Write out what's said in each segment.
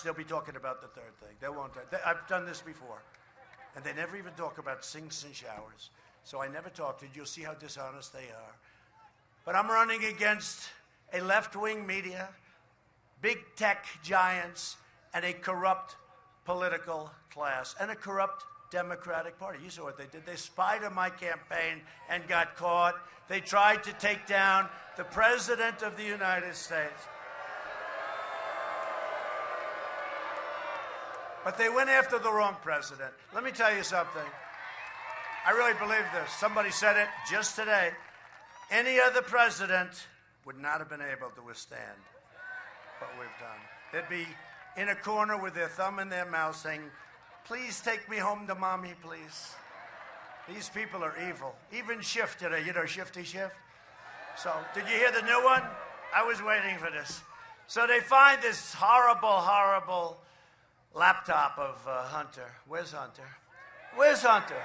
they'll be talking about the third thing. They won't. I've done this before. And they never even talk about sinks and showers. So I never talk to you. You'll see how dishonest they are. But I'm running against a left-wing media, big tech giants, and a corrupt political class, and a corrupt Democratic Party. You saw what they did. They spied on my campaign and got caught. They tried to take down the President of the United States. But they went after the wrong president. Let me tell you something. I really believe this. Somebody said it just today. Any other president would not have been able to withstand what we've done. They'd be in a corner with their thumb in their mouth saying, please take me home to mommy, please. These people are evil. Even Schiff today, you know Shifty Schiff? So, did you hear the new one? I was waiting for this. So they find this horrible, horrible laptop of Hunter. Where's Hunter? Where's Hunter?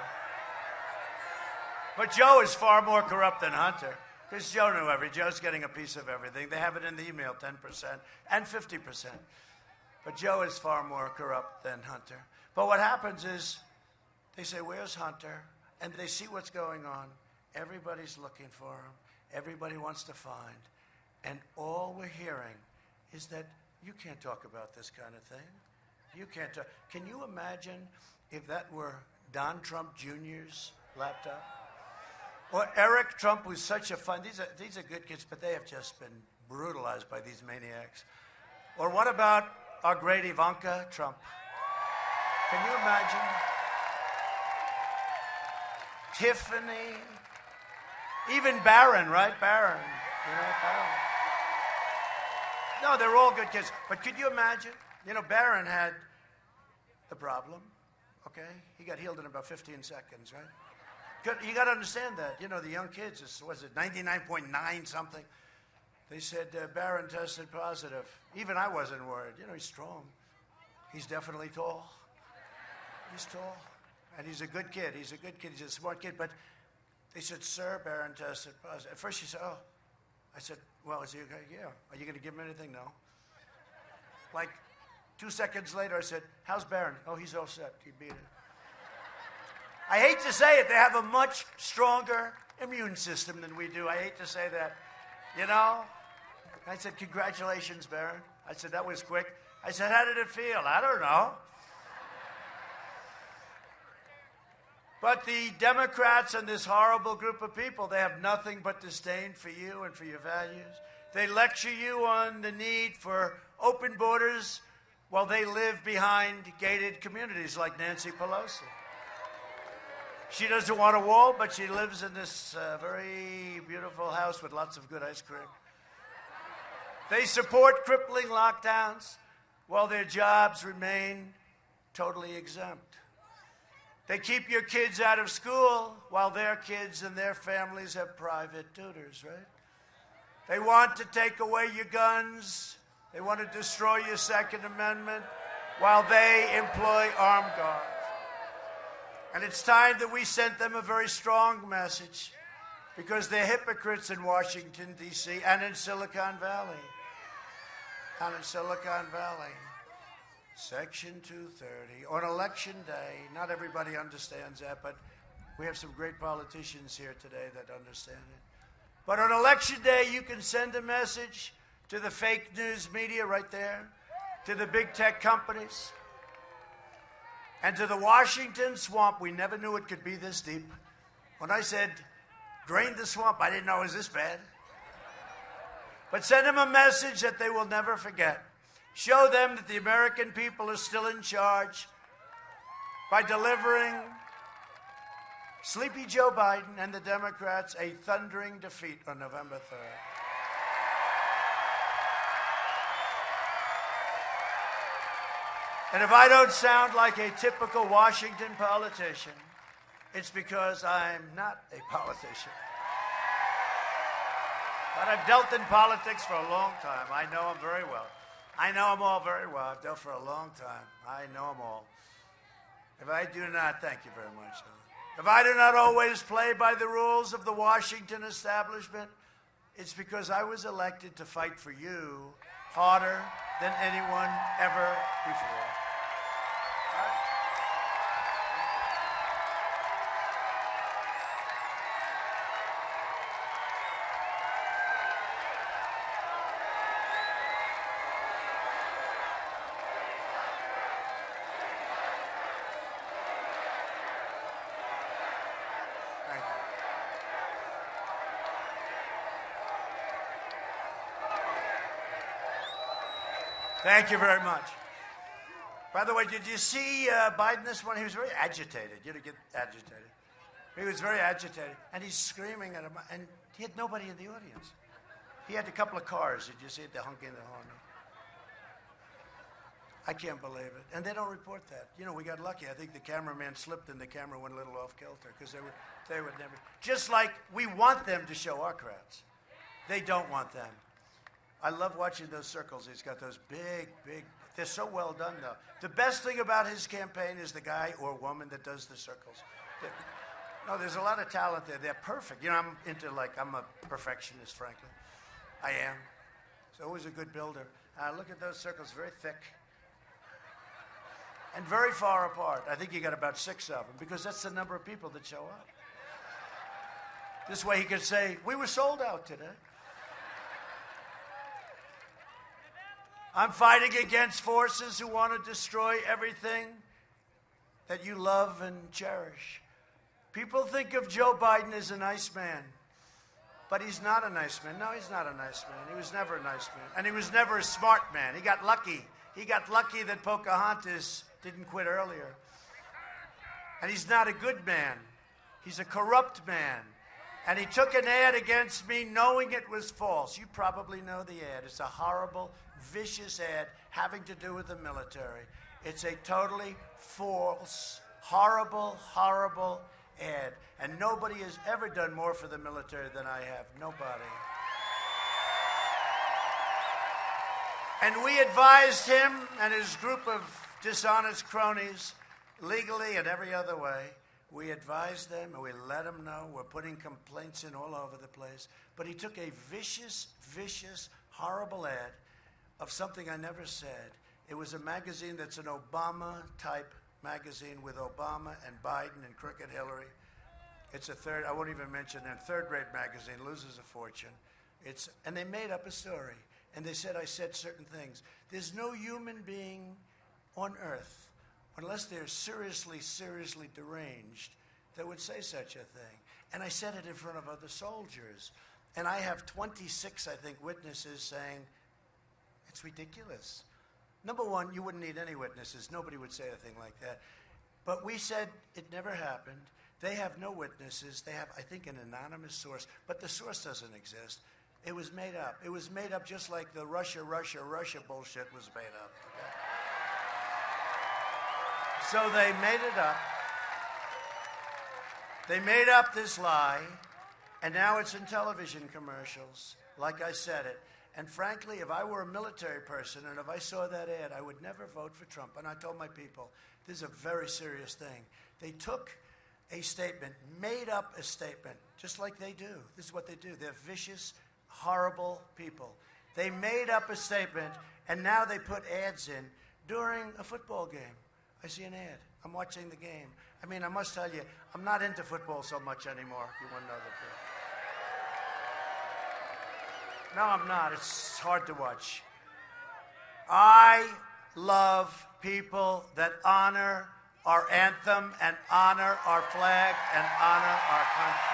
But Joe is far more corrupt than Hunter, because Joe knew Joe's getting a piece of everything. They have it in the email, 10% and 50%. But Joe is far more corrupt than Hunter. But what happens is they say, where's Hunter? And they see what's going on. Everybody's looking for him. Everybody wants to find. And all we're hearing is that you can't talk about this kind of thing. You can't talk. Can you imagine if that were Don Trump Jr.'s laptop? Or Eric Trump, who's such a fun, these are good kids, but they have just been brutalized by these maniacs. Or what about our great Ivanka Trump? Can you imagine? Tiffany, even Barron, right? Barron, you know, Barron. No, they're all good kids. But could you imagine? You know, Barron had the problem, okay? He got healed in about 15 seconds, right? You got to understand that. You know, the young kids, was it 99.9 something? They said Barron tested positive. Even I wasn't worried. You know, he's strong. He's definitely tall. He's tall. And he's a good kid. He's a good kid. He's a smart kid. But they said, sir, Barron tested positive. At first she said, oh. I said, well, is he okay? Yeah. Are you going to give him anything? No. Like 2 seconds later, I said, how's Barron? Oh, he's all set. He beat it. I hate to say it. They have a much stronger immune system than we do. I hate to say that. You know? I said, congratulations, Barron. I said, that was quick. I said, how did it feel? I don't know. But the Democrats and this horrible group of people, they have nothing but disdain for you and for your values. They lecture you on the need for open borders while they live behind gated communities like Nancy Pelosi. She doesn't want a wall, but she lives in this very beautiful house with lots of good ice cream. They support crippling lockdowns while their jobs remain totally exempt. They keep your kids out of school while their kids and their families have private tutors, right? They want to take away your guns. They want to destroy your Second Amendment while they employ armed guards. And it's time that we sent them a very strong message, because they're hypocrites in Washington, D.C. and in Silicon Valley. And in Silicon Valley. Section 230. On Election Day, not everybody understands that, but we have some great politicians here today that understand it. But on Election Day, you can send a message to the fake news media right there, to the big tech companies, and to the Washington swamp. We never knew it could be this deep. When I said, drain the swamp, I didn't know it was this bad. But send them a message that they will never forget. Show them that the American people are still in charge by delivering Sleepy Joe Biden and the Democrats a thundering defeat on November 3rd. And if I don't sound like a typical Washington politician, it's because I'm not a politician. But I've dealt in politics for a long time. I know them very well. I know them all very well. I've dealt for a long time. I know them all. If I do not, thank you very much. If I do not always play by the rules of the Washington establishment, it's because I was elected to fight for you harder than anyone ever before. Thank you very much. By the way, did you see Biden this morning? He was very agitated. You know, get agitated. He was very agitated, and he's screaming at him, and he had nobody in the audience. He had a couple of cars. Did you see it? They're honking the horn. I can't believe it. And they don't report that. You know, we got lucky. I think the cameraman slipped and the camera went a little off kilter because they would never. Just like we want them to show our crowds. They don't want them. I love watching those circles. He's got those big, they're so well done, though. The best thing about his campaign is the guy or woman that does the circles. No, there's a lot of talent there. They're perfect. You know, I'm a perfectionist, frankly. I am. It's always a good builder. Look at those circles, very thick. And very far apart. I think you got about 6 of them, because that's the number of people that show up. This way he could say, we were sold out today. I'm fighting against forces who want to destroy everything that you love and cherish. People think of Joe Biden as a nice man, but he's not a nice man. No, he's not a nice man. He was never a nice man. And he was never a smart man. He got lucky. He got lucky that Pocahontas didn't quit earlier. And he's not a good man. He's a corrupt man. And he took an ad against me knowing it was false. You probably know the ad. It's a horrible, vicious ad having to do with the military. It's a totally false, horrible, horrible ad. And nobody has ever done more for the military than I have. Nobody. And we advised him and his group of dishonest cronies, legally and every other way. We advised them and we let them know. We're putting complaints in all over the place. But he took a vicious, vicious, horrible ad of something I never said. It was a magazine that's an Obama-type magazine with Obama and Biden and crooked Hillary. It's I won't even mention it, third-rate magazine, loses a fortune. And they made up a story. And they said I said certain things. There's no human being on earth, unless they're seriously, seriously deranged, that would say such a thing. And I said it in front of other soldiers. And I have 26, I think, witnesses saying, it's ridiculous. Number one, you wouldn't need any witnesses. Nobody would say a thing like that. But we said it never happened. They have no witnesses. They have, I think, an anonymous source. But the source doesn't exist. It was made up. It was made up just like the Russia bullshit was made up. Okay? So they made it up. They made up this lie, and now it's in television commercials, like I said it. And frankly, if I were a military person and if I saw that ad, I would never vote for Trump. And I told my people, this is a very serious thing. They took a statement, made up a statement, just like they do. This is what they do. They're vicious, horrible people. They made up a statement, and now they put ads in during a football game. I see an ad. I'm watching the game. I mean, I must tell you, I'm not into football so much anymore. You want to know the truth. No, I'm not. It's hard to watch. I love people that honor our anthem and honor our flag and honor our country.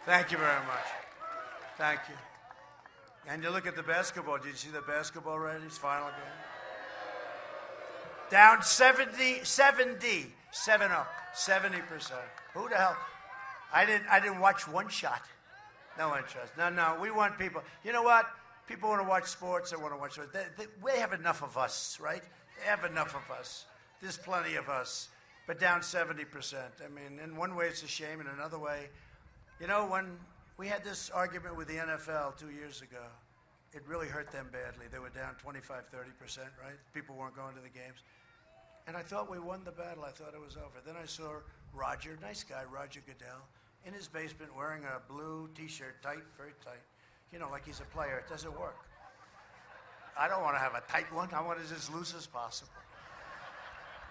Thank you very much. Thank you. And you look at the basketball. Did you see the basketball already? It's final game. Down 70%. Who the hell? I didn't watch one shot. No interest. No. We want people. You know what? People want to watch sports. They want to watch sports. They have enough of us, right? They have enough of us. There's plenty of us. But down 70%. I mean, in one way it's a shame. In another way, you know, when We had this argument with the NFL 2 years ago. It really hurt them badly. They were down 25, 30%, right? People weren't going to the games. And I thought we won the battle. I thought it was over. Then I saw Roger, nice guy, Roger Goodell, in his basement wearing a blue T-shirt, tight, very tight. You know, like he's a player. It doesn't work. I don't want to have a tight one. I want it as loose as possible.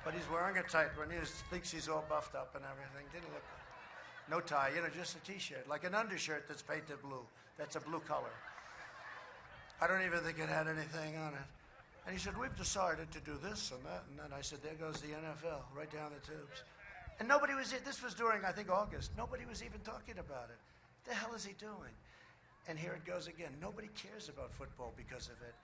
But he's wearing a tight one. He thinks he's all buffed up and everything. Didn't look good. No tie, you know, just a T-shirt, like an undershirt that's painted blue. That's a blue color. I don't even think it had anything on it. And he said, we've decided to do this and that and then. I said, there goes the NFL, right down the tubes. And nobody was, this was during, I think, August. Nobody was even talking about it. What the hell is he doing? And here it goes again. Nobody cares about football because of it.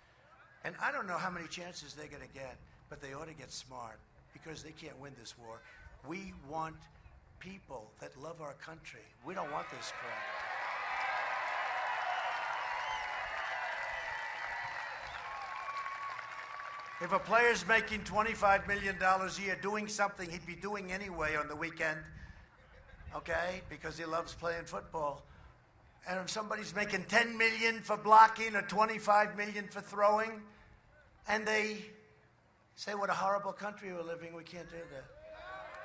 And I don't know how many chances they're going to get, but they ought to get smart because they can't win this war. We want people that love our country. We don't want this crap. If a player's making $25 million a year doing something he'd be doing anyway on the weekend, okay, because he loves playing football, and if somebody's making $10 million for blocking or $25 million for throwing, and they say what a horrible country we're living, we can't do that.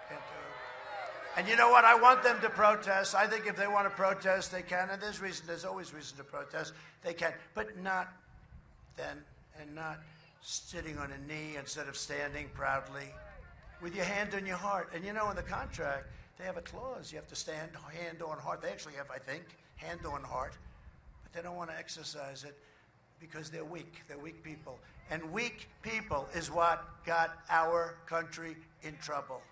Can't do it. And you know what? I want them to protest. I think if they want to protest, they can, and there's always reason to protest. They can, but not then, and not sitting on a knee instead of standing proudly with your hand on your heart. And you know, in the contract, they have a clause. You have to stand hand on heart. They actually have, I think, hand on heart. But they don't want to exercise it because they're weak. They're weak people. And weak people is what got our country in trouble.